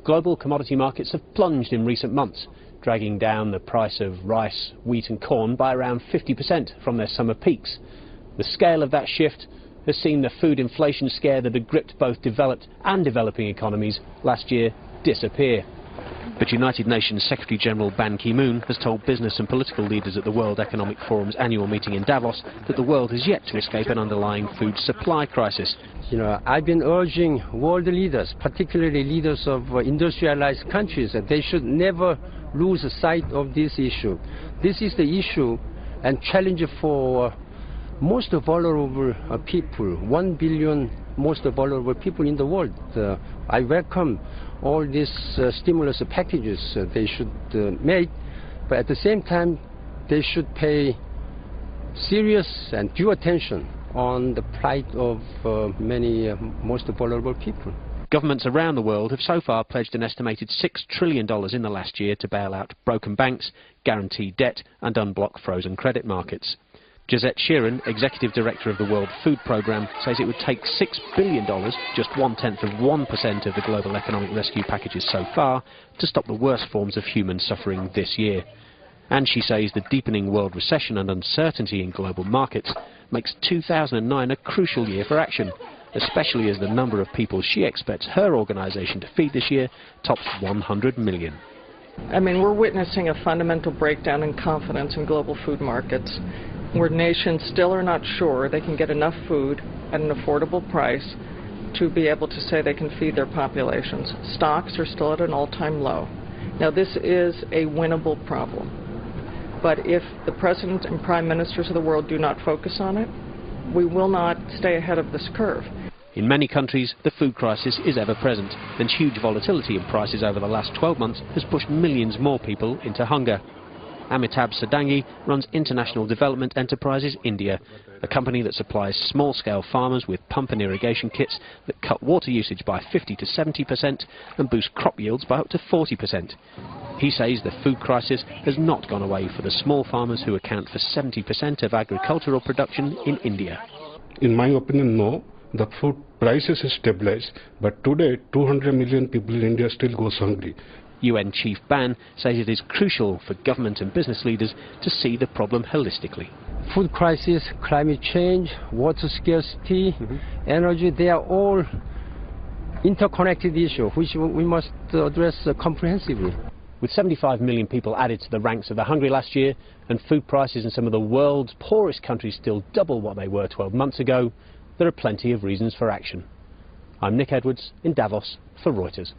global commodity markets have plunged in recent months, dragging down the price of rice, wheat and corn by around 50% from their summer peaks. The scale of that shift has seen the food inflation scare that had gripped both developed and developing economies last year disappear. But United Nations Secretary-General Ban Ki-moon has told business and political leaders at the World Economic Forum's annual meeting in Davos that the world has yet to escape an underlying food supply crisis. I've been urging world leaders, particularly leaders of industrialized countries, that they should never lose sight of this issue. This is the issue and challenge for most vulnerable people, 1 billion most vulnerable people in the world. I welcome all these stimulus packages they should make, but at the same time they should pay serious and due attention on the plight of many most vulnerable people. Governments around the world have so far pledged an estimated $6 trillion in the last year to bail out broken banks, guarantee debt and unblock frozen credit markets. Josette Sheeran, Executive Director of the World Food Programme, says it would take $6 billion, just 1/10% of the global economic rescue packages so far, to stop the worst forms of human suffering this year. And she says the deepening world recession and uncertainty in global markets makes 2009 a crucial year for action, especially as the number of people she expects her organisation to feed this year tops 100 million. We're witnessing a fundamental breakdown in confidence in global food markets, where nations still are not sure they can get enough food at an affordable price to be able to say they can feed their populations. Stocks are still at an all-time low. Now, this is a winnable problem, but if the President and Prime Ministers of the world do not focus on it, we will not stay ahead of this curve. In many countries, the food crisis is ever present, and huge volatility in prices over the last 12 months has pushed millions more people into hunger. Amitabha Sadangi runs International Development Enterprises India, a company that supplies small-scale farmers with pump and irrigation kits that cut water usage by 50 to 70% and boost crop yields by up to 40%. He says the food crisis has not gone away for the small farmers who account for 70% of agricultural production in India. In my opinion, no. The food prices is stabilized, but today 200 million people in India still goes hungry. UN Chief Ban says it is crucial for government and business leaders to see the problem holistically. Food crisis, climate change, water scarcity, energy, they are all interconnected issues which we must address comprehensively. With 75 million people added to the ranks of the hungry last year and food prices in some of the world's poorest countries still double what they were 12 months ago, there are plenty of reasons for action. I'm Nick Edwards in Davos for Reuters.